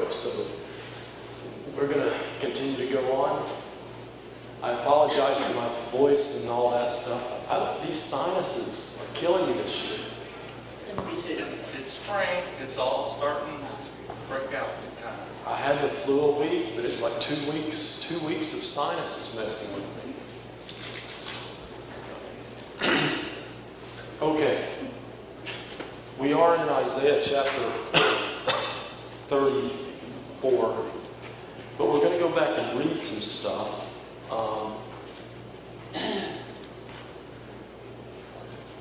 throat. So we're going to continue to go on. I apologize for my voice and all that stuff. These sinuses are killing me this year. It's spring. It's all starting to break out. I had the flu a week, but it's like 2 weeks. 2 weeks of sinuses messing with me. Okay. We are in Isaiah chapter 34, but we're going to go back and read some stuff.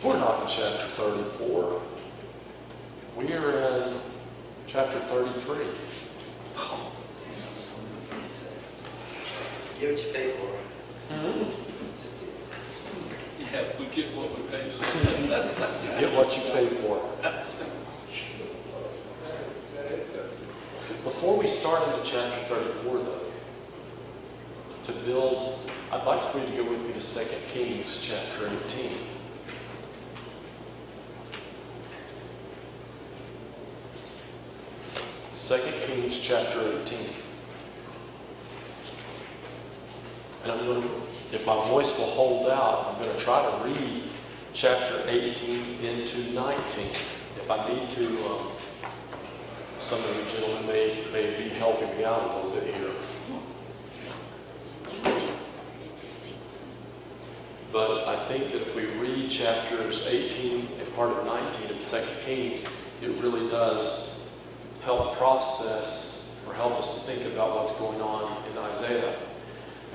We're not in chapter 34. We are in chapter 33. Get what you pay for. Mm-hmm. Just kidding. Yeah, we get what we pay for. Get what you pay for. Before we start into chapter 34, though, to build, I'd like for you to go with me to 2 Kings chapter 18. Second Kings chapter 18. And I'm going to, if my voice will hold out, I'm going to try to read chapter 18 into 19. If I need to, some of you gentlemen may be helping me out a little bit here. But I think that if we read chapters 18 and part of 19 of 2 Kings, it really does help process or help us to think about what's going on in Isaiah.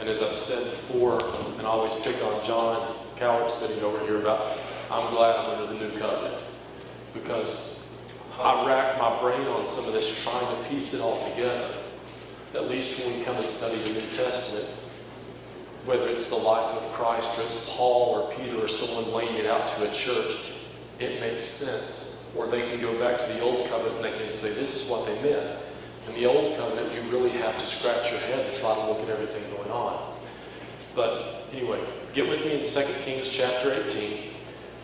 And as I've said before, and I always pick on John Cowart sitting over here about, I'm glad I'm under the new covenant. Because I racked my brain on some of this trying to piece it all together. At least when we come and study the New Testament, whether it's the life of Christ or it's Paul or Peter or someone laying it out to a church, it makes sense. Or they can go back to the Old Covenant and they can say, this is what they meant. In the Old Covenant, you really have to scratch your head and try to look at everything going on. But anyway, get with me in 2 Kings chapter 18.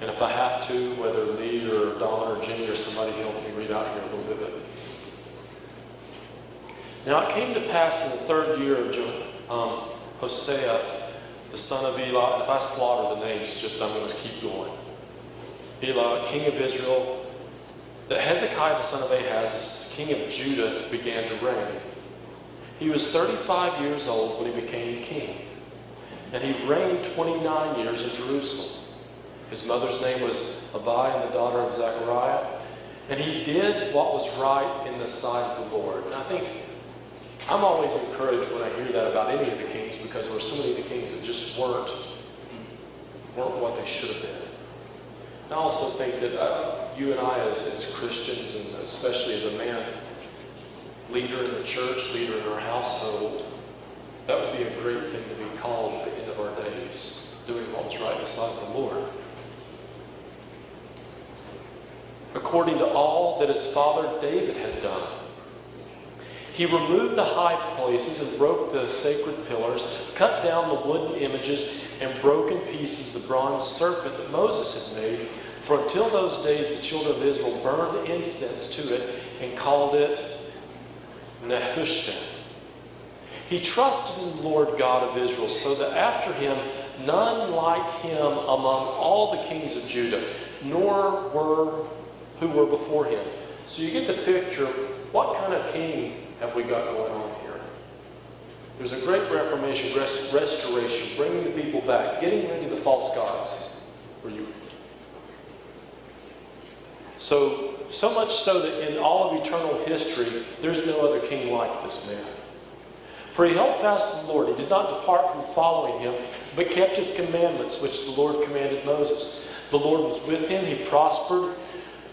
And if I have to, whether Lee or Don or Jimmy or somebody help me read out here a little bit. Now it came to pass in the 3rd year of Hosea, the son of Elah, and if I slaughter the names, I'm going to keep going. Elah, king of Israel, that Hezekiah the son of Ahaz, king of Judah, began to reign. He was 35 years old when he became king, and he reigned 29 years in Jerusalem. His mother's name was Abiah, the daughter of Zechariah, and he did what was right in the sight of the Lord. And I think I'm always encouraged when I hear that about any of the kings, because there were so many of the kings that just weren't what they should have been. And I also think that you and I as Christians, and especially as a man, leader in the church, leader in our household, that would be a great thing to be called at the end of our days, doing what was right in the sight of the Lord. According to all that his father David had done, he removed the high places and broke the sacred pillars, cut down the wooden images, and broke in pieces the bronze serpent that Moses had made. For until those days the children of Israel burned incense to it and called it Nehushtan. He trusted in the Lord God of Israel, so that after him none like him among all the kings of Judah, nor were who were before him. So you get the picture of what kind of king have we got going on here. There's a great reformation, restoration, bringing the people back, getting rid of the false gods. So much so that in all of eternal history, there's no other king like this man. For he held fast to the Lord. He did not depart from following him, but kept his commandments, which the Lord commanded Moses. The Lord was with him. He prospered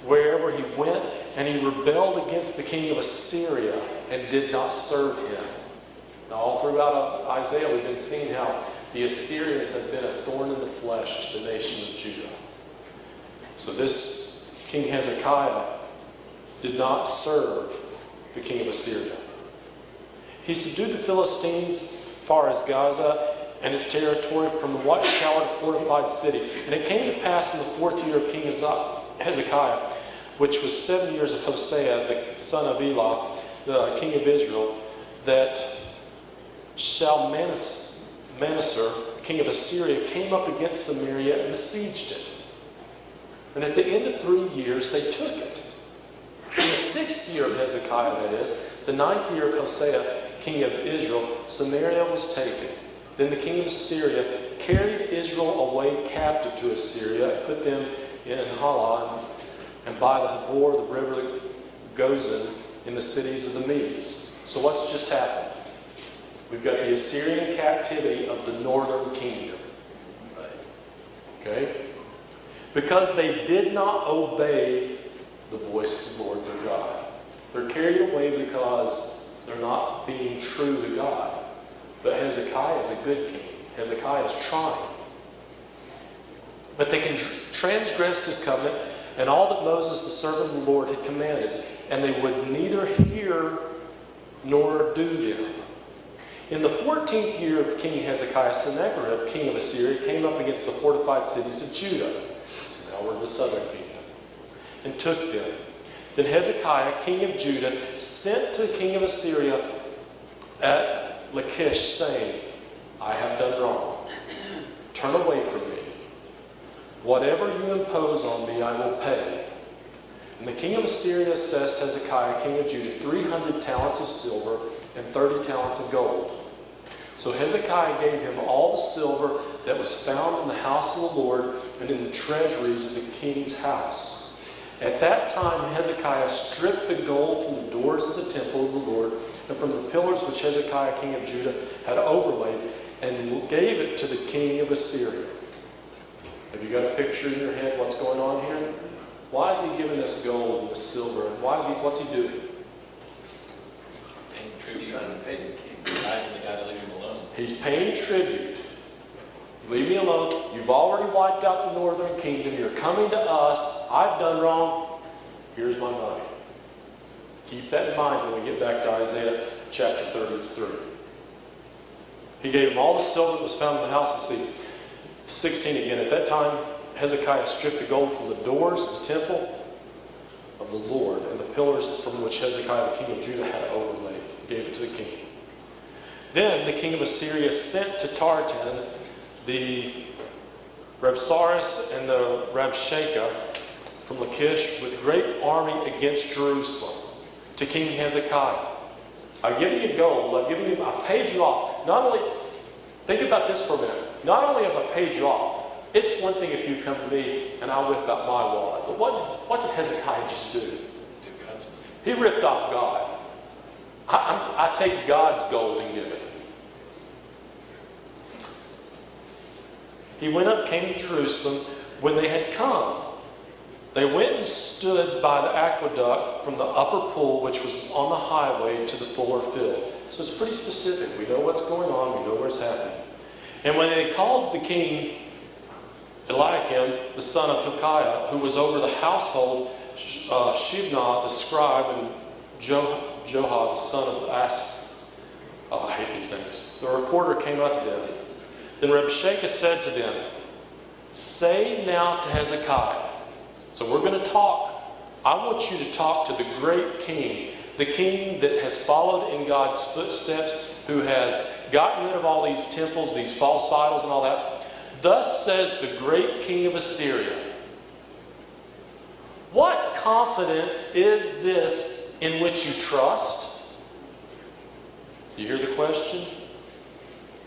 wherever he went, and he rebelled against the king of Assyria and did not serve him. Now, all throughout Isaiah, we've been seeing how the Assyrians have been a thorn in the flesh to the nation of Judah. So this King Hezekiah did not serve the king of Assyria. He subdued the Philistines far as Gaza and its territory from the watchtower to fortified city. And it came to pass in the 4th year of King Hezekiah, which was 7 years of Hosea, the son of Elah, the king of Israel, that Shalmaneser, king of Assyria, came up against Samaria and besieged it. And at the end of 3 years, they took it. In the 6th year of Hezekiah, that is, the 9th year of Hosea, king of Israel, Samaria was taken. Then the king of Assyria carried Israel away captive to Assyria and put them in Halah and by the Habor, the river Gozan, in the cities of the Medes. So what's just happened? We've got the Assyrian captivity of the northern kingdom. Okay? Because they did not obey the voice of the Lord their God. They're carried away because they're not being true to God. But Hezekiah is a good king. Hezekiah is trying. But they transgressed his covenant and all that Moses, the servant of the Lord, had commanded. And they would neither hear nor do them. In the 14th year of King Hezekiah, Sennacherib, king of Assyria, came up against the fortified cities of Judah. So now we're in the southern kingdom. And took them. Then Hezekiah, king of Judah, sent to the king of Assyria at Lachish, saying, I have done wrong. Turn away from me. Whatever you impose on me, I will pay. And the king of Assyria assessed Hezekiah, king of Judah, 300 talents of silver and 30 talents of gold. So Hezekiah gave him all the silver that was found in the house of the Lord and in the treasuries of the king's house. At that time Hezekiah stripped the gold from the doors of the temple of the Lord and from the pillars which Hezekiah, king of Judah, had overlaid, and gave it to the king of Assyria. Have you got a picture in your head what's going on here? Why is he giving us gold and this silver? And what's he doing? Paying tribute. Advising the guy to leave him alone. He's paying tribute. Leave me alone. You've already wiped out the northern kingdom. You're coming to us. I've done wrong. Here's my money. Keep that in mind when we get back to Isaiah chapter 33. He gave him all the silver that was found in the house. Let's see. 16 again. At that time, Hezekiah stripped the gold from the doors of the temple of the Lord and the pillars from which Hezekiah, the king of Judah, had overlaid. Gave it to the king. Then the king of Assyria sent to Tartan the Rabsaris and the Rabshakeh from Lachish with great army against Jerusalem to King Hezekiah. I've given you gold. I've paid you off. Not only, think about this for a minute. Not only have I paid you off, it's one thing if you come to me and I whip out my wallet. But what did Hezekiah just do? He ripped off God. I take God's gold and give it. He went up, came to Jerusalem. When they had come, they went and stood by the aqueduct from the upper pool, which was on the highway, to the fuller field. So it's pretty specific. We know what's going on. We know where it's happening. And when they called the king, Eliakim, the son of Hilkiah, who was over the household, Shebna, the scribe, and Joha, the son of Asaph. Oh, I hate these names. The reporter came out to them. Then Rabshakeh said to them, say now to Hezekiah. So we're going to talk. I want you to talk to the great king, the king that has followed in God's footsteps, who has gotten rid of all these temples, these false idols and all that. Thus says the great king of Assyria. What confidence is this in which you trust? Do you hear the question?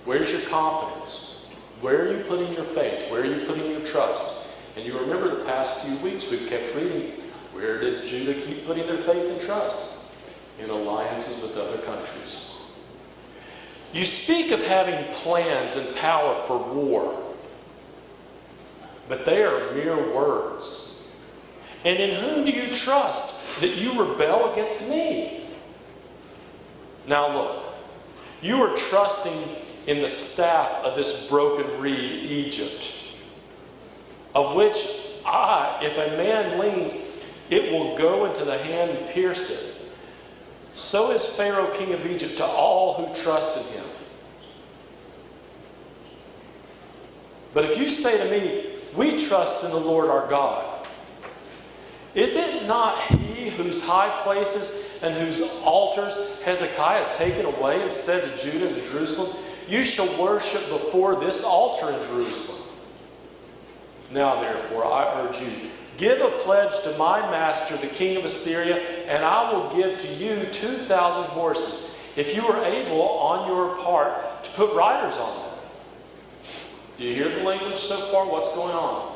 Where's your confidence? Where are you putting your faith? Where are you putting your trust? And you remember the past few weeks we've kept reading. Where did Judah keep putting their faith and trust? In alliances with other countries. You speak of having plans and power for war, but they are mere words. And in whom do you trust that you rebel against me? Now look, you are trusting in the staff of this broken reed, Egypt, of which if a man leans, it will go into the hand and pierce it. So is Pharaoh, king of Egypt, to all who trust in him. But if you say to me, we trust in the Lord our God, is it not he we whose high places and whose altars Hezekiah has taken away and said to Judah and to Jerusalem, you shall worship before this altar in Jerusalem. Now therefore, I urge you, give a pledge to my master, the king of Assyria, and I will give to you 2,000 horses, if you are able on your part to put riders on them. Do you hear the language so far? What's going on?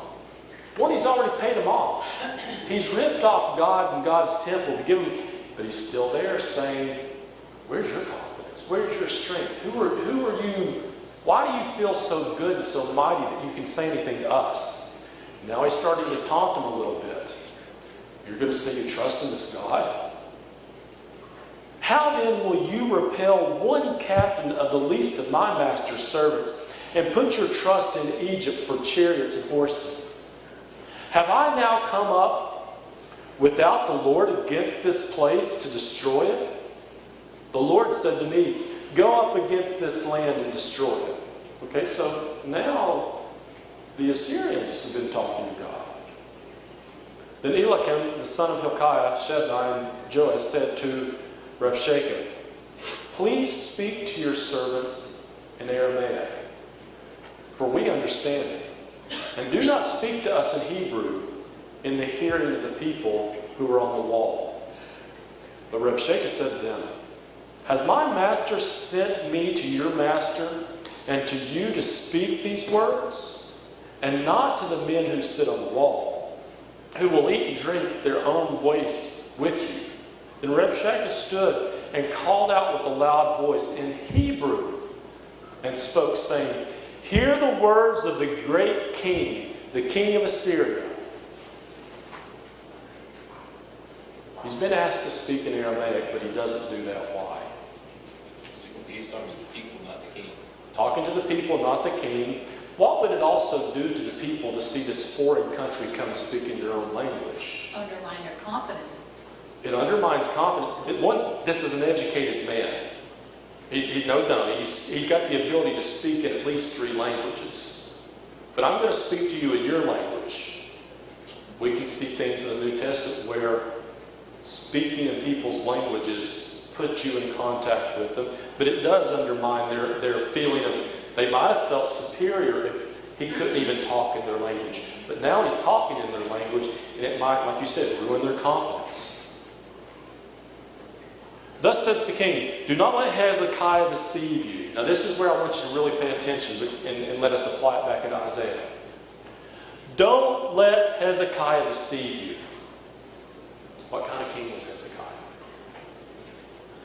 One, he's already paid them off. He's ripped off God and God's temple to give him, but he's still there saying, where's your confidence? Where's your strength? Who are you? Why do you feel so good and so mighty that you can say anything to us? Now he's starting to taunt them a little bit. You're going to say you trust in this God? How then will you repel one captain of the least of my master's servants and put your trust in Egypt for chariots and horsemen? Have I now come up without the Lord against this place to destroy it? The Lord said to me, go up against this land and destroy it. Okay, so now the Assyrians have been talking to God. Then Eliakim, the son of Hilkiah, Shebni, and Joash said to Rabshakeh, please speak to your servants in Aramaic, for we understand it. And do not speak to us in Hebrew in the hearing of the people who are on the wall. But Rabshakeh said to them, has my master sent me to your master and to you to speak these words, and not to the men who sit on the wall, who will eat and drink their own waste with you? Then Rabshakeh stood and called out with a loud voice in Hebrew and spoke, saying, hear the words of the great king, the king of Assyria. He's been asked to speak in Aramaic, but he doesn't do that. Why? He's talking to the people, not the king. Talking to the people, not the king. What would it also do to the people to see this foreign country come speaking their own language? Undermine their confidence. It undermines confidence. One, this is an educated man. He's got the ability to speak in at least 3 languages. But I'm going to speak to you in your language. We can see things in the New Testament where speaking in people's languages puts you in contact with them, but it does undermine their feeling of, they might have felt superior if he couldn't even talk in their language. But now he's talking in their language, and it might, like you said, ruin their confidence. Thus says the king, do not let Hezekiah deceive you. Now this is where I want you to really pay attention and let us apply it back in Isaiah. Don't let Hezekiah deceive you. What kind of king was Hezekiah?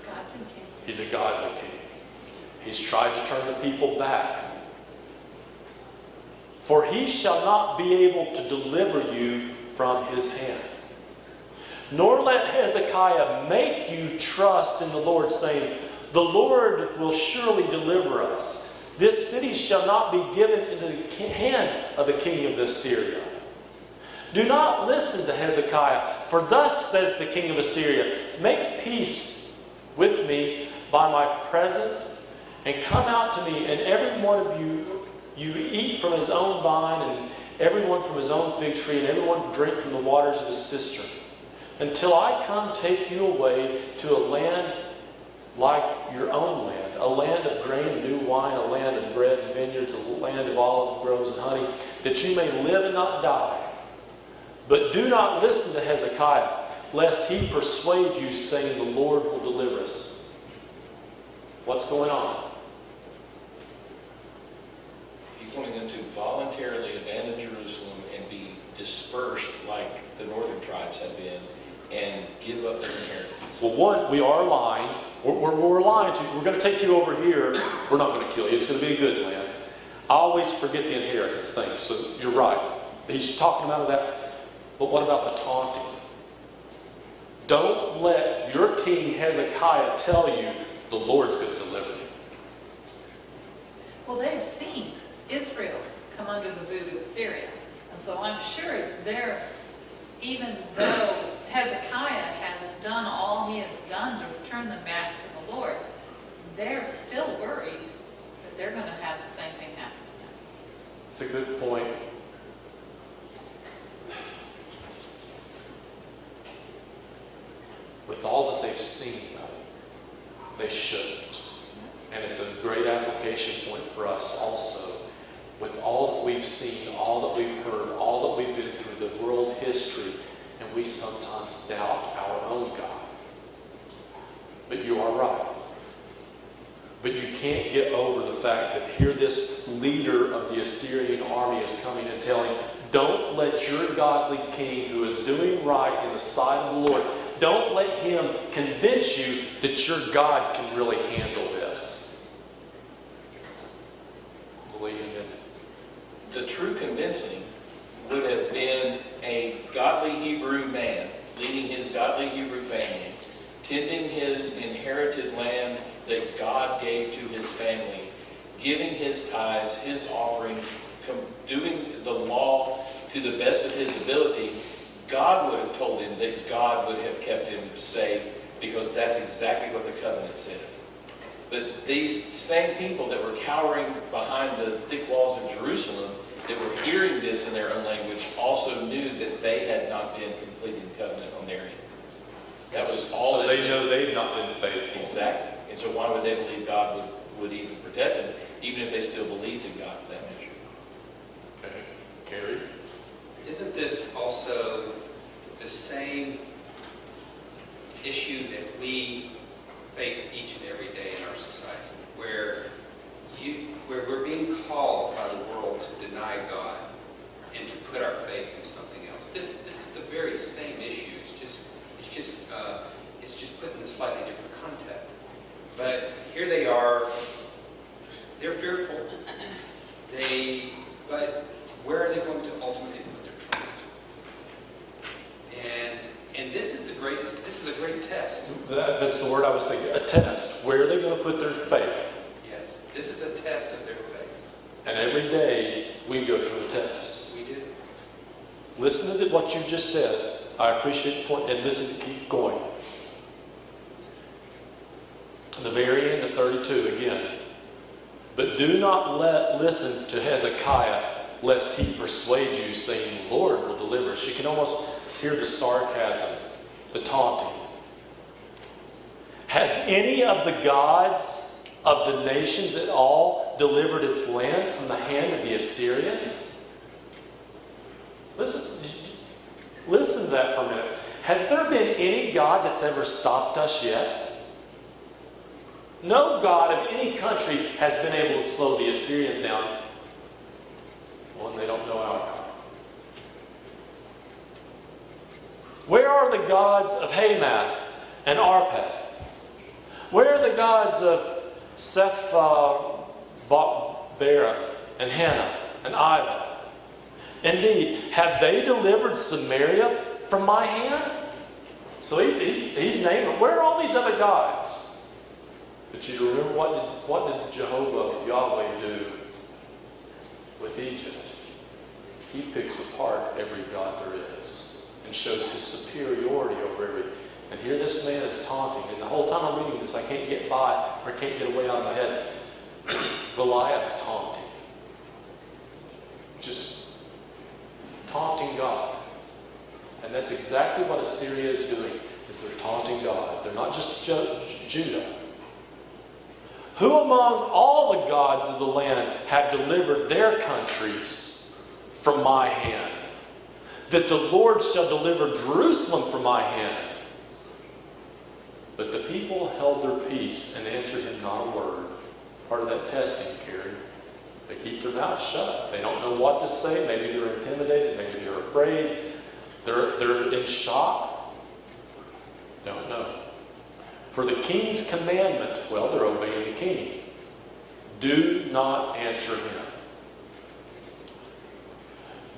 Godly king. He's a godly king. He's tried to turn the people back. For he shall not be able to deliver you from his hand. Nor let Hezekiah make you trust in the Lord, saying, the Lord will surely deliver us. This city shall not be given into the hand of the king of Assyria. Do not listen to Hezekiah, for thus says the king of Assyria, make peace with me by my present, and come out to me, and every one of you eat from his own vine, and everyone from his own fig tree, and everyone drink from the waters of his cistern, until I come take you away to a land like your own land, a land of grain and new wine, a land of bread and vineyards, a land of olive groves and honey, that you may live and not die. But do not listen to Hezekiah, lest he persuade you, saying, the Lord will deliver us. What's going on? He's wanting them to voluntarily abandon Jerusalem and be dispersed like the northern tribes have been and give up their inheritance. Well, one, we are lying. We're lying to you. We're going to take you over here. We're not going to kill you. It's going to be a good land. I always forget the inheritance thing, so you're right. He's talking about that. But what about the taunting? Don't let your king Hezekiah tell you the Lord's going to deliver you. Well, they've seen Israel come under the boot of Assyria. And so I'm sure even though Hezekiah has done all he has done to return them back to the Lord, they're still worried that they're going to have the same thing happen to them. It's a good point. they've seen, they shouldn't. And it's a great application point for us also. With all that we've seen, all that we've heard, all that we've been through, the world history, and we sometimes doubt our own God. But you are right. But you can't get over the fact that here this leader of the Assyrian army is coming and telling, don't let your godly king who is doing right in the sight of the Lord, don't let him convince you that your God can really handle this. Believe in it. The true convincing would have been a godly Hebrew man leading his godly Hebrew family, tending his inherited land that God gave to his family, giving his tithes, his offerings, doing the law to the best of his ability. God would have told him that God would have kept him safe, because that's exactly what the covenant said. But these same people that were cowering behind the thick walls of Jerusalem, that were hearing this in their own language, also knew that they had not been completing the covenant on their end. That was all. So they know they've not been faithful. Exactly. And so why would they believe God would even protect them, even if they still believed in God for that measure? Okay. Carrie? Isn't this also the same issue that we face each and every day in our society, where we're being called by the world to deny God and to put our faith in something else? This is the very same issue. It's just put in a slightly different context. But here they are. They're fearful. But where are they going to ultimately put their trust? And this is the greatest. This is a great test. That's the word I was thinking. A test. Where are they going to put their faith? Yes, this is a test of their faith. And every day we go through a test. We do. Listen to what you just said. I appreciate the point, and listen, keep going. The very end of 32 again. But do not listen to Hezekiah, lest he persuade you, saying, the Lord will deliver us. You can almost hear the sarcasm, the taunting. Has any of the gods of the nations at all delivered its land from the hand of the Assyrians? Listen to that for a minute. Has there been any God that's ever stopped us yet? No God of any country has been able to slow the Assyrians down. Well, and they don't know our God. Where are the gods of Hamath and Arpad? Where are the gods of Sephbera and Hannah and Iva? Indeed, have they delivered Samaria from my hand? So he's naming, where are all these other gods? But you remember what did Jehovah, Yahweh, do with Egypt? He picks apart every god there is and shows his superiority over every. And here this man is taunting. And the whole time I'm reading this, I can't get by or can't get away out of my head. Goliath taunting. Just taunting God. And that's exactly what Assyria is doing, is they're taunting God. They're not just Judah. Who among all the gods of the land have delivered their countries from my hand? That the Lord shall deliver Jerusalem from my hand. But the people held their peace and answered him not a word. Part of that testing, Carrie. They keep their mouths shut. They don't know what to say. Maybe they're intimidated. Maybe they're afraid. They're in shock. Don't know. For the king's commandment, well, they're obeying the king. Do not answer him.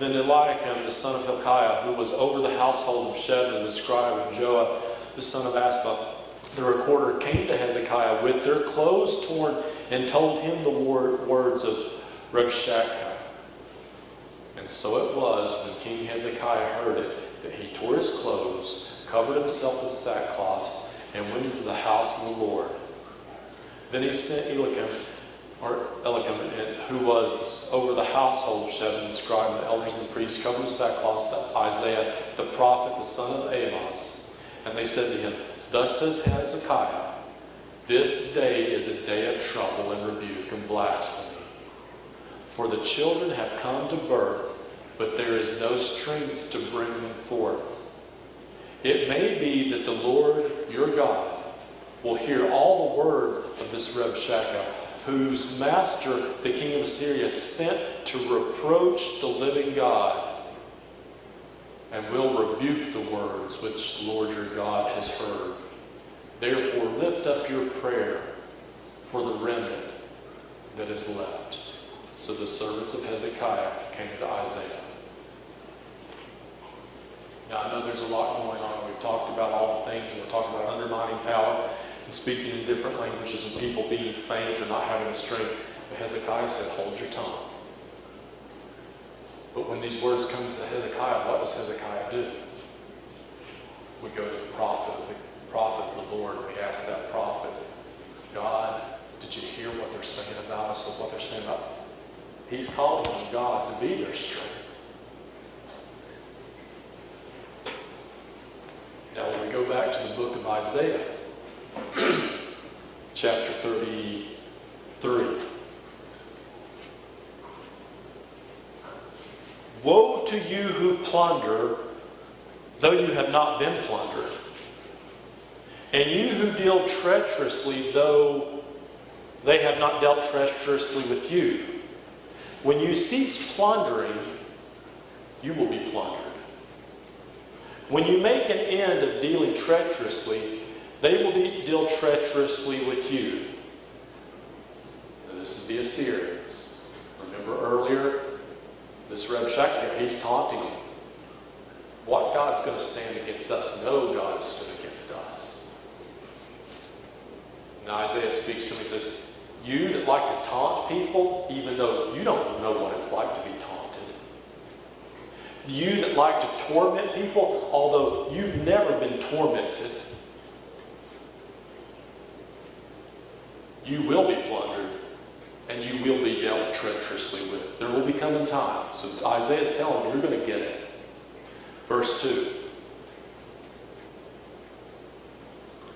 Then Eliakim, the son of Hilkiah, who was over the household of Shebna the scribe, and Joah, the son of Asaph, the recorder, came to Hezekiah with their clothes torn and told him the words of Rabshakeh. And so it was, when King Hezekiah heard it, that he tore his clothes, covered himself with sackcloths, and went into the house of the Lord. Then he sent Eliakim, who was over the household of Shebna the scribe, and the elders and the priests, covered with sackcloth, to Isaiah the prophet, the son of Amoz. And they said to him, Thus says Hezekiah, this day is a day of trouble and rebuke and blasphemy. For the children have come to birth, but there is no strength to bring them forth. It may be that the Lord your God will hear all the words of this Rabshakeh, whose master, the king of Assyria, sent to reproach the living God, and will rebuke the words which the Lord your God has heard. Therefore lift up your prayer for the remnant that is left. So the servants of Hezekiah came to Isaiah. Now I know there's a lot going on. We've talked about all the things, and we're talking about undermining power and speaking in different languages and people being faint or not having the strength. But Hezekiah said, hold your tongue. But when these words come to Hezekiah, what does Hezekiah do? We go to the prophet of the Lord, and we ask that prophet, God, did you hear what they're saying about us or what they're saying about us? He's calling on God to be their strength. Now when we go back to the book of Isaiah, chapter 33. Woe to you who plunder, though you have not been plundered. And you who deal treacherously, though they have not dealt treacherously with you. When you cease plundering, you will be plundered. When you make an end of dealing treacherously, they will deal treacherously with you. And this is the Assyrians. Remember earlier, this Rabshakeh, he's taunting them. What God's going to stand against us? No God is stood against us. And Isaiah speaks to him, he says, you that like to taunt people, even though you don't know what it's like to be taunted. You that like to torment people, although you've never been tormented. You will be plundered, and you will be dealt treacherously with. There will be coming time. So Isaiah is telling them, you're going to get it. Verse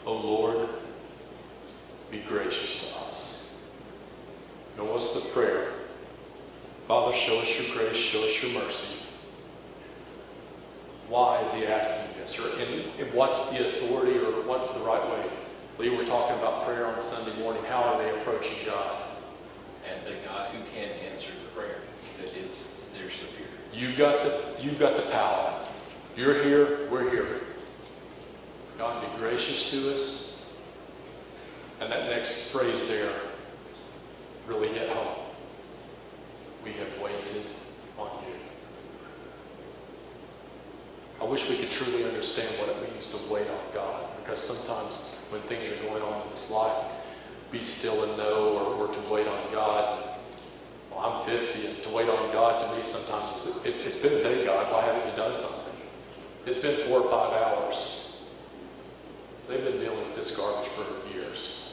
2. O Lord, be gracious to us. Now what's the prayer? Father, show us your grace, show us your mercy. Why is he asking this? Or and what's the authority, or what's the right way? Lee, we're talking about prayer on Sunday morning. How are they approaching God? As a God who can answer the prayer that is their superior. You've got the power. You're here, we're here. God, be gracious to us. And that next phrase there really hit home. We have waited on you. I wish we could truly understand what it means to wait on God, because sometimes when things are going on in this life, be still and know, or to wait on God. Well, I'm 50, and to wait on God to me sometimes it's been a day, God. Why haven't you done something? It's been 4 or 5 hours. They've been dealing with this garbage for years.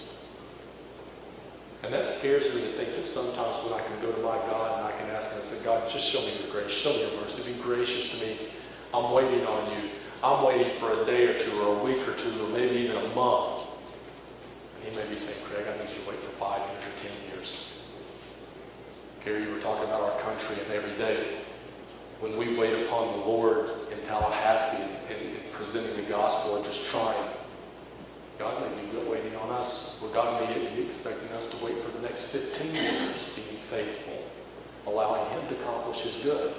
And that scares me to think that sometimes when I can go to my God and I can ask him and say, God, just show me your grace, show me your mercy, be gracious to me. I'm waiting on you. I'm waiting for a day or two, or a week or two, or maybe even a month. And he may be saying, Craig, I need you to wait for 5 years or 10 years. Gary, you were talking about our country, and every day when we wait upon the Lord in Tallahassee and presenting the gospel and just trying, God may be waiting on us, or God may be expecting us to wait for the next 15 years, being faithful, allowing him to accomplish his good.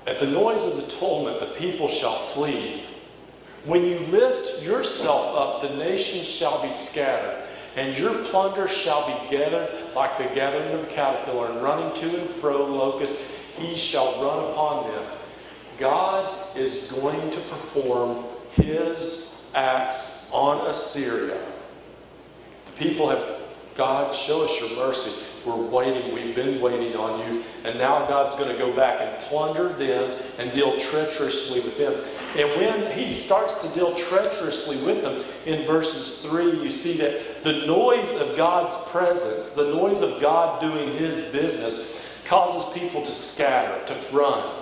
At the noise of the tumult, the people shall flee. When you lift yourself up, the nations shall be scattered, and your plunder shall be gathered like the gathering of a caterpillar, and running to and fro, locust, he shall run upon them. God is going to perform his acts on Assyria. The people have, God, show us your mercy. We're waiting. We've been waiting on you. And now God's going to go back and plunder them and deal treacherously with them. And when he starts to deal treacherously with them, in verses 3, you see that the noise of God's presence, the noise of God doing his business, causes people to scatter, to run.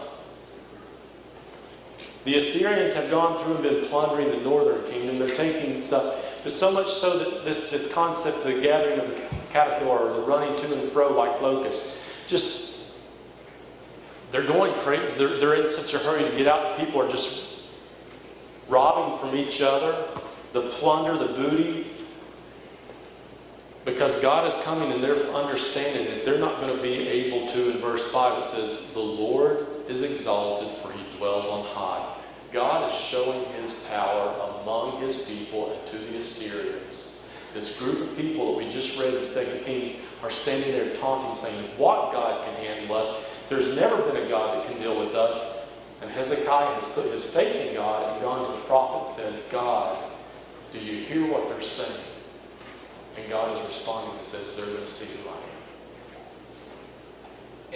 The Assyrians have gone through and been plundering the northern kingdom. They're taking stuff. But so much so that this concept, the gathering of the caterpillar, or the running to and fro like locusts, just, they're going crazy. They're in such a hurry to get out. The people are just robbing from each other, the plunder, the booty. Because God is coming and they're understanding that they're not going to be able to, in verse 5 it says, the Lord is exalted for he dwells on high. God is showing his power among his people and to the Assyrians. This group of people that we just read in 2 Kings are standing there taunting, saying, what God can handle us? There's never been a God that can deal with us. And Hezekiah has put his faith in God and gone to the prophet and said, God, do you hear what they're saying? And God is responding and says, they're going to see who I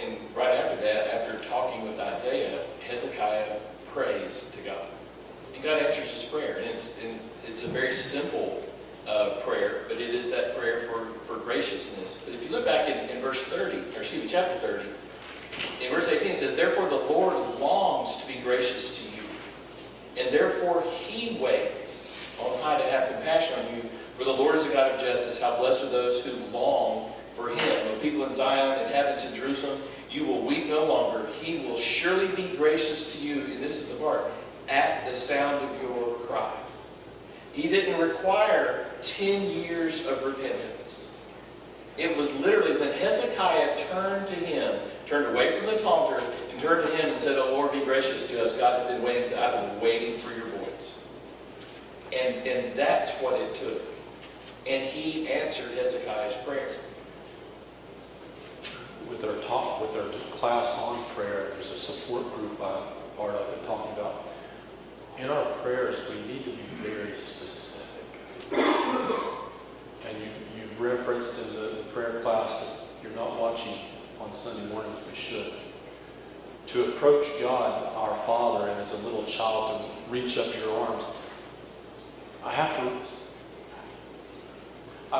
am. And right after that, after talking with Isaiah, Hezekiah prays to God. And God answers his prayer. And it's a very simple prayer, but it is that prayer for graciousness. But if you look back in chapter 30, in verse 18 it says, therefore the Lord longs to be gracious to you, and therefore he waits on high to have compassion on you. For the Lord is a God of justice. How blessed are those who long for him. O people in Zion, inhabitants in Jerusalem, you will weep no longer. He will surely be gracious to you. And this is the part. At the sound of your cry. He didn't require 10 years of repentance. It was literally when Hezekiah turned to him, turned away from the taunter, and turned to him and said, oh Lord, be gracious to us. God had been waiting. Said, I've been waiting for your voice. And that's what it took. And he answered Hezekiah's prayer. With our class on prayer, there's a support group I'm part of it talking about. In our prayers, we need to be very specific. And you've referenced in the prayer class, if you're not watching on Sunday mornings, we should. To approach God, our Father, and as a little child to reach up your arms. I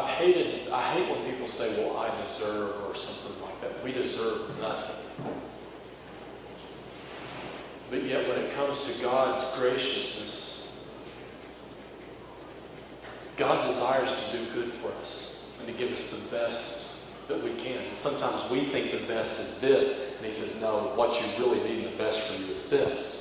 hate when people say, well, I deserve, or something like that. We deserve nothing. But yet when it comes to God's graciousness, God desires to do good for us and to give us the best that we can. Sometimes we think the best is this, and he says, no, what you really need, the best for you is this.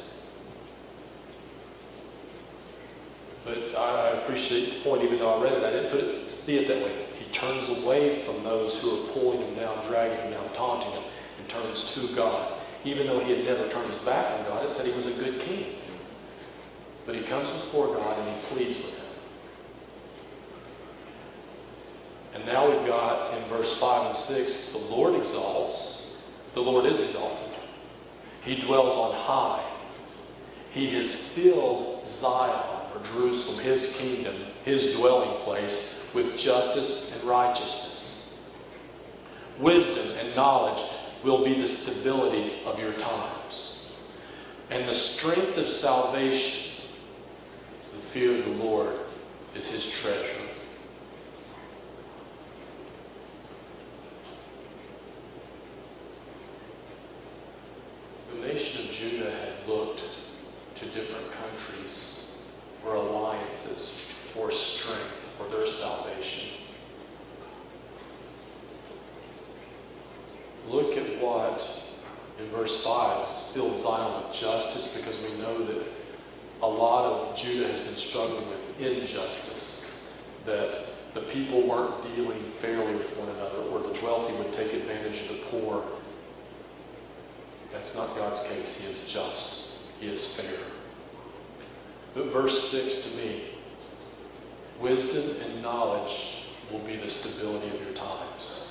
But I appreciate the point, even though I read it, I didn't see it that way. He turns away from those who are pulling him down, dragging him down, taunting him, and turns to God. Even though he had never turned his back on God, it said he was a good king. But he comes before God and he pleads with him. And now we've got in verse 5 and 6, the Lord exalts. The Lord is exalted. He dwells on high. He has filled Zion, or Jerusalem, his kingdom, his dwelling place, with justice and righteousness. Wisdom and knowledge will be the stability of your times. And the strength of salvation is the fear of the Lord is his treasure. The nation of Judah had looked to different countries or alliances for strength, for their salvation. Look at what in verse 5 filled Zion with justice, because we know that a lot of Judah has been struggling with injustice, that the people weren't dealing fairly with one another, or the wealthy would take advantage of the poor. That's not God's case. He is just. He is fair. But verse 6 to me, wisdom and knowledge will be the stability of your times.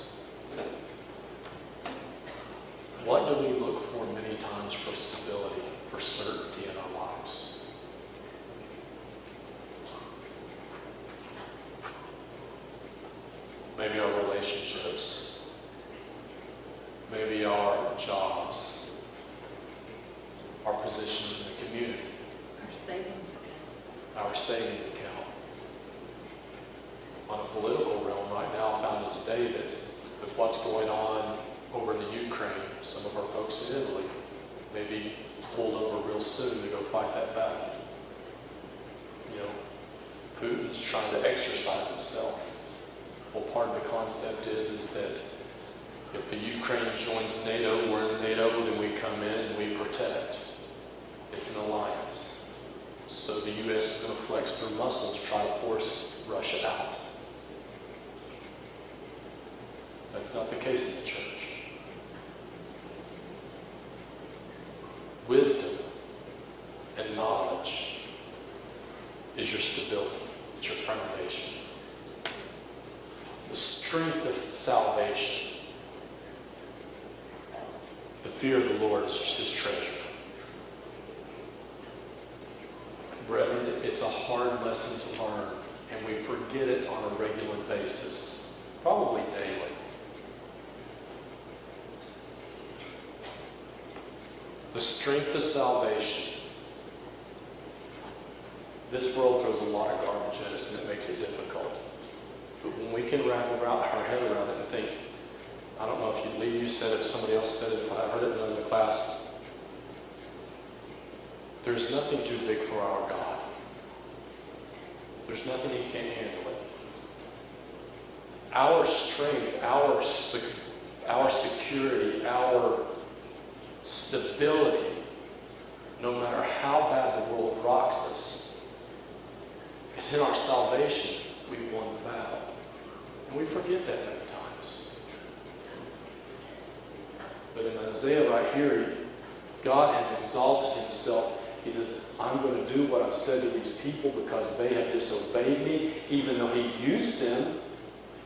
What do we look for many times for stability, for certainty in our lives? Maybe our relationships, maybe our jobs, our positions in the community, our savings account. On a political realm right now, I found out today that with what's going on over in the Ukraine, some of our folks in Italy, maybe pulled over real soon to go fight that battle. You know, Putin's trying to exercise himself. Well, part of the concept is that if the Ukraine joins NATO, we're in NATO, then we come in and we protect. It's an alliance. So the U.S. is going to flex their muscles to try to force Russia out. That's not the case in the church. Wisdom and knowledge is your stability, it's your foundation. The strength of salvation, the fear of the Lord is his treasure. Brethren, it's a hard lesson to learn, and we forget it on a regular basis, probably daily. The strength of salvation. This world throws a lot of garbage at us, and it makes it difficult. But when we can wrap our head around it and think, I don't know if you said it, somebody else said it, if I heard it in another class, there's nothing too big for our God. There's nothing He can't handle it. Our strength, our security, our stability, no matter how bad the world rocks us, is in our salvation. We've won the battle. And we forget that many times. But in Isaiah right here, God has exalted Himself. He says, I'm going to do what I've said to these people because they have disobeyed me, even though He used them,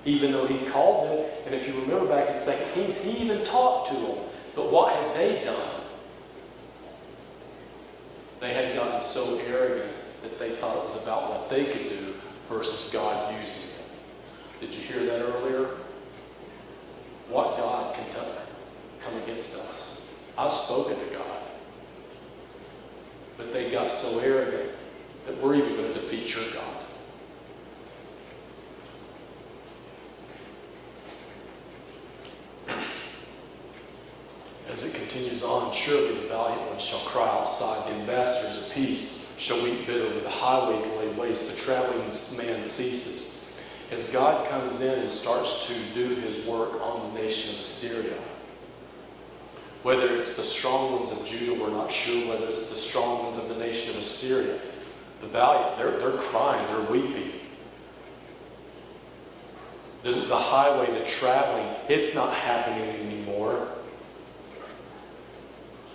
even though He called them. And if you remember back in 2 Kings, He even talked to them. But what had they done? They had gotten so arrogant that they thought it was about what they could do versus God using them. Did you hear that earlier? What God can come against us? I've spoken to God. But they got so arrogant that we're even going to defeat your God. As it continues on, surely the valiant ones shall cry outside, the ambassadors of peace shall weep bitterly, the highways lay waste, the traveling man ceases. As God comes in and starts to do His work on the nation of Assyria, whether it's the strong ones of Judah, we're not sure, whether it's the strong ones of the nation of Assyria, the valiant, they're crying, they're weeping. The highway, the traveling, it's not happening anymore.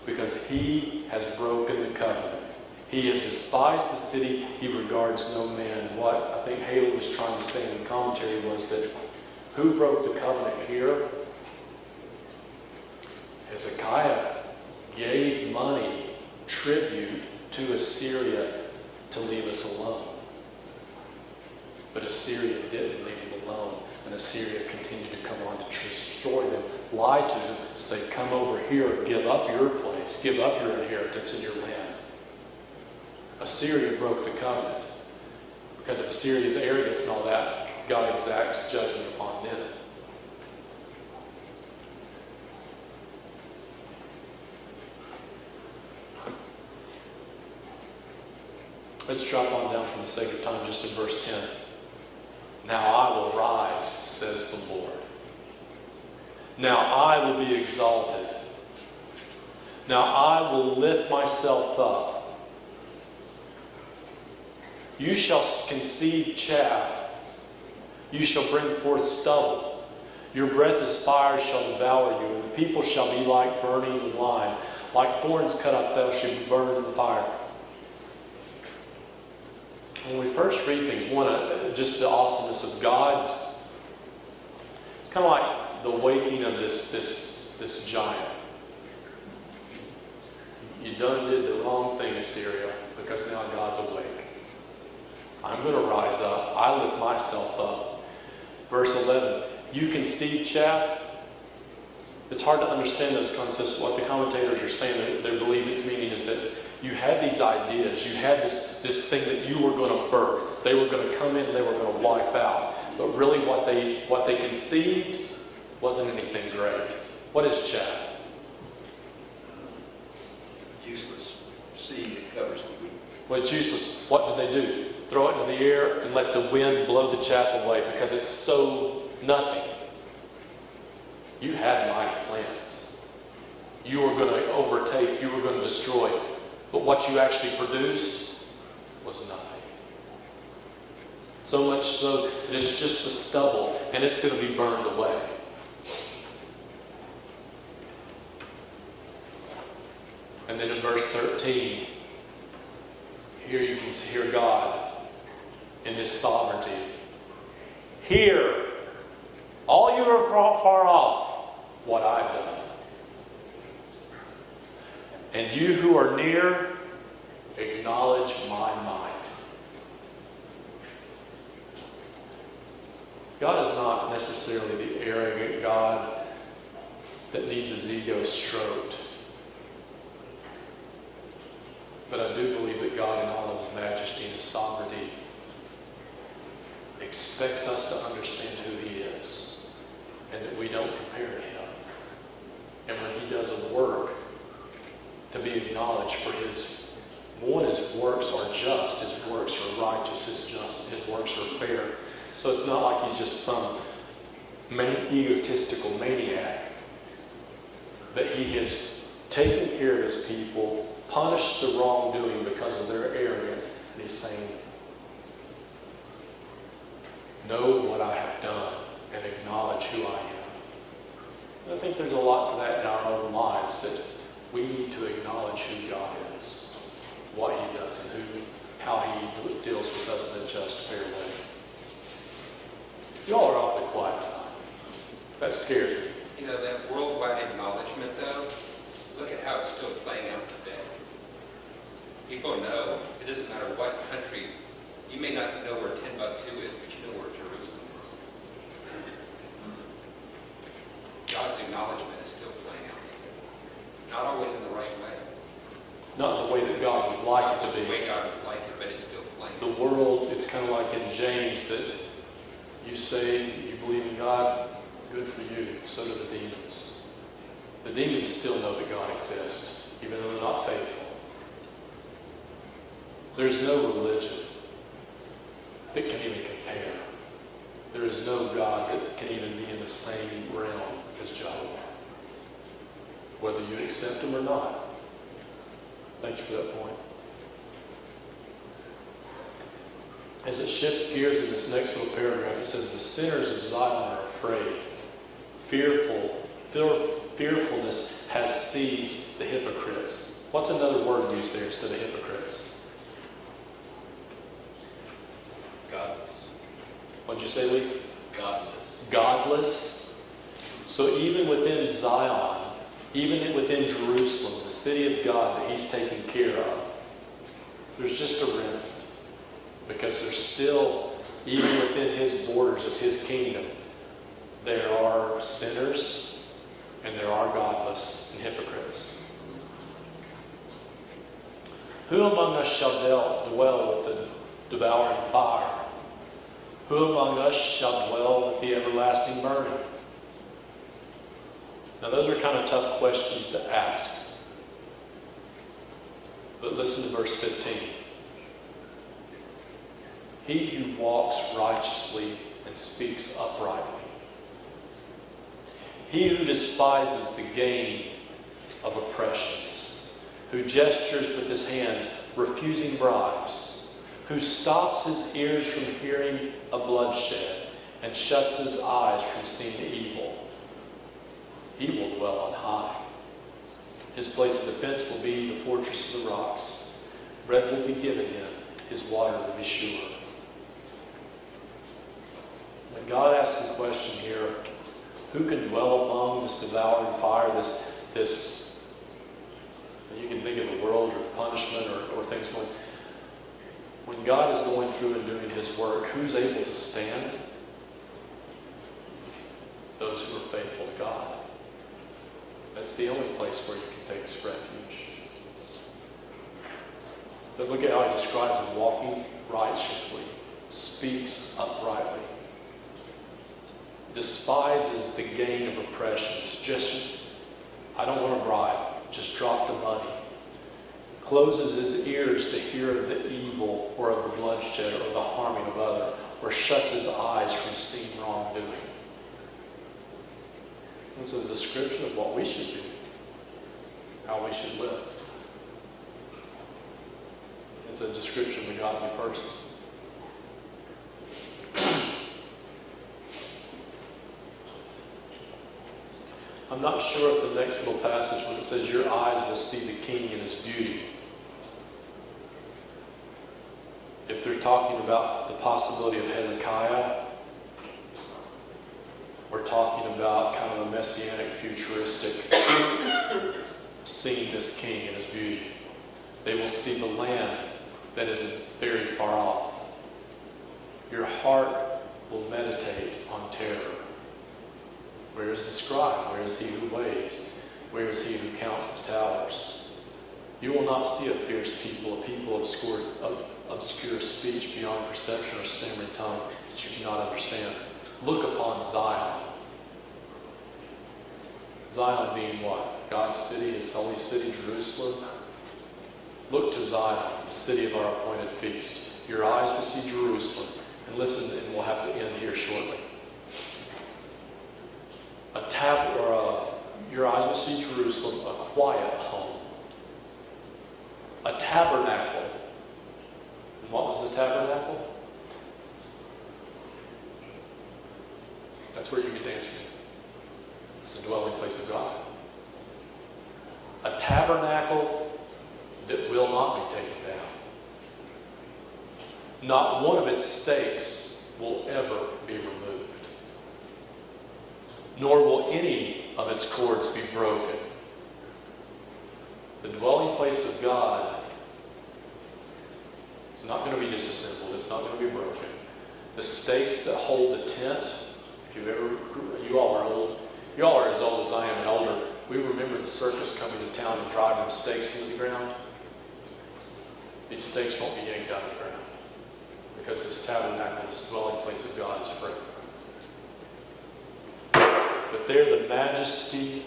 Because He has broken the covenant. He has despised the city. He regards no man. What I think Haley was trying to say in the commentary was that who broke the covenant here? Hezekiah gave money, tribute to Assyria to leave us alone. But Assyria didn't leave Him alone. And Assyria continued to come on to destroy them, lie to them, say, come over here, give up your place, give up your inheritance and your land. Assyria broke the covenant. Because of Assyria's arrogance and all that, God exacts judgment upon them. Let's drop on down for the sake of time just in verse 10. Now I will rise, says the Lord. Now I will be exalted. Now I will lift myself up. You shall conceive chaff. You shall bring forth stubble. Your breath as fire shall devour you, and the people shall be like burning lime. Like thorns cut up, thou shalt be burned in the fire. When we first read things, just the awesomeness of God. It's kind of like the waking of this giant. You done did the wrong thing, Assyria, because now God's awake. I'm going to rise up. I lift myself up. Verse 11, you conceive chaff. It's hard to understand those concepts. What the commentators are saying, they believe its meaning is that you had these ideas, you had this thing that you were going to birth. They were going to come in, they were going to wipe out. But really what they conceived wasn't anything great. What is chaff? Useless. sea that covers the wheat. Well, it's useless. What do they do? Throw it into the air and let the wind blow the chaff away because it's so nothing. You had mighty plans. You were going to overtake, you were going to destroy. But what you actually produced was nothing. So much so that it's just the stubble and it's going to be burned away. And then in verse 13, here you can hear God in His sovereignty. Hear, all you are far off, what I've done. And you who are near, acknowledge my might. God is not necessarily the arrogant God that needs his ego stroked. But I do believe that God in all of his majesty and his sovereignty expects us to understand who he is and that we don't compare to him. And when he does a work, to be acknowledged for his works are just, his works are righteous, his works are fair. So it's not like he's just some egotistical maniac, but he has taken care of his people, punished the wrongdoing because of their arrogance, and he's saying, know what I have done and acknowledge who I am. And I think there's a lot to that in our own lives, that we need to acknowledge who God is, what he does, and how he deals with us in a just, fair way. Y'all are awfully quiet tonight. That scares me. You know, that worldwide acknowledgement, though, look at how it's still playing out today. People know, it doesn't matter what country, you may not know where Timbuktu is, but you know where Jerusalem is. God's acknowledgement is still playing out today. Not always in the right way. Not the way that God would like it to The be. way God would like it, but it's still playing out. The world, it's kind of like in James that you say you believe in God, good for you. So do the demons. The demons still know that God exists, even though they're not faithful. There's no religion that can even compare. There is no God that can even be in the same realm as Jehovah, whether you accept him or not. Thank you for that point. As it shifts gears in this next little paragraph, it says, the sinners of Zion are afraid. Fearfulness has seized the hypocrites. What's another word used there instead of hypocrites? Godless. What'd you say, Lee? Godless. Godless. So even within Zion, even within Jerusalem, the city of God that he's taken care of, there's just a remnant. Because there's still, even within his borders of his kingdom, there are sinners and there are godless and hypocrites. Who among us shall dwell with the devouring fire? Who among us shall dwell with the everlasting burning? Now those are kind of tough questions to ask. But listen to verse 15. He who walks righteously and speaks uprightly. He who despises the gain of oppressions, who gestures with his hands, refusing bribes, who stops his ears from hearing of bloodshed and shuts his eyes from seeing evil. He will dwell on high. His place of defense will be the fortress of the rocks. Bread will be given him, his water will be sure. When God asks a question here, who can dwell among this devouring fire, this you can think of the world or punishment or things going. When God is going through and doing his work, who's able to stand? Those who are faithful to God. That's the only place where you can take refuge. But look at how he describes it: walking righteously, speaks uprightly, despises the gain of oppressions. Just, I don't want to bribe, just drop the money. closes his ears to hear of the evil or of the bloodshed or the harming of other, or shuts his eyes from seeing wrongdoing. This is a description of what we should do, how we should live. It's a description of a godly person. I'm not sure if the next little passage when it says your eyes will see the king in his beauty, if they're talking about the possibility of Hezekiah, we're talking about kind of a messianic, futuristic seeing this king in his beauty. They will see the land that is very far off. Your heart will meditate on terror. Where is the scribe? Where is he who weighs? Where is he who counts the towers? You will not see a fierce people, a people obscure speech beyond perception or stammering tongue that you cannot understand. Look upon Zion. Zion being what? God's city, his holy city, Jerusalem. Look to Zion, the city of our appointed feast. Your eyes will see Jerusalem. And listen, and we'll have to end here shortly. Your eyes will see Jerusalem, a quiet home. A tabernacle. And what was the tabernacle? That's where you get dancing. It's the dwelling place of God. A tabernacle that will not be taken down. Not one of its stakes will ever be removed. Nor will any of its cords be broken. The dwelling place of God is not going to be disassembled. It's not going to be broken. The stakes that hold the tent, you all are old. You all are as old as I am and older. We remember the circus coming to town and driving the stakes into the ground. These stakes won't be yanked out of the ground because this tabernacle, this dwelling place of God, is free. But there the majesty,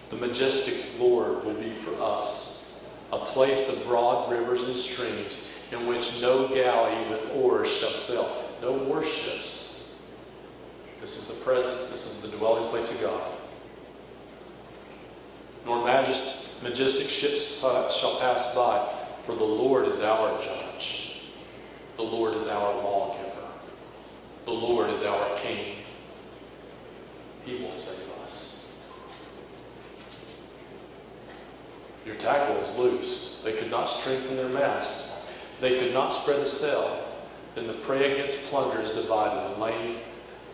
the majestic Lord will be for us, a place of broad rivers and streams in which no galley with oars shall sail. No warships. This is the presence, this is the dwelling place of God. Nor majestic ships shall pass by, for the Lord is our judge. The Lord is our lawgiver. The Lord is our king. He will save us. Your tackle is loose. They could not strengthen their mast. They could not spread the sail. Then the prey against plunder is divided. The lame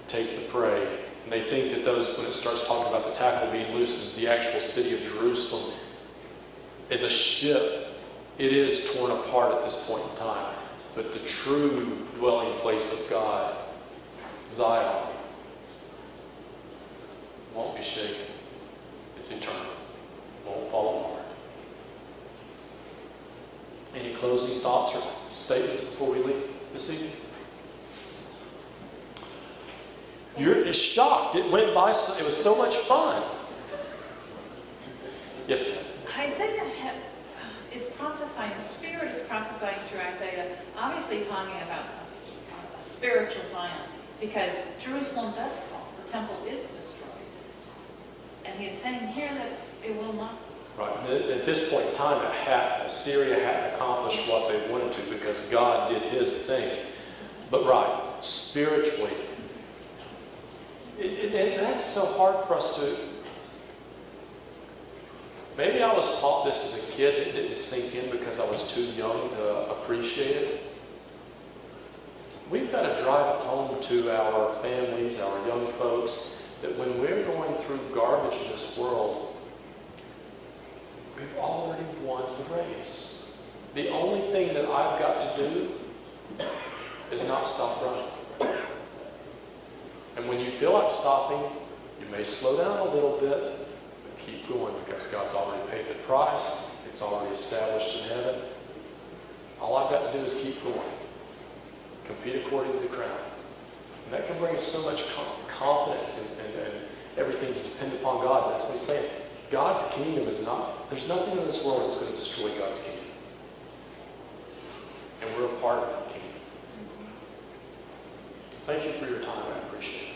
take the prey. And they think that when it starts talking about the tackle being loose, is the actual city of Jerusalem. As a ship, it is torn apart at this point in time. But the true dwelling place of God, Zion, won't be shaken. It's eternal. Won't fall apart. Any closing thoughts or statements before we leave this evening? You're shocked. It went by. It was so much fun. Yes, ma'am. Isaiah is prophesying, the Spirit is prophesying through Isaiah, obviously talking about a spiritual Zion, because Jerusalem does fall. The temple is destroyed. And he's saying here that it will not. Right. At this point in time, Assyria hadn't accomplished what they wanted to because God did his thing. But right, spiritually, and that's so hard for us to. Maybe I was taught this as a kid. It didn't sink in because I was too young to appreciate it. We've got to drive it home to our families, our young folks, that when we're going through garbage in this world, we've already won the race. The only thing that I've got to do is not stop running. And when you feel like stopping, you may slow down a little bit, but keep going because God's already paid the price. It's already established in heaven. All I've got to do is keep going. Compete according to the crown. And that can bring us so much confidence and everything to depend upon God. That's what he's saying. God's kingdom is not There's nothing in this world that's going to destroy God's kingdom. And we're a part of that kingdom. Thank you for your time. I appreciate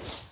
it.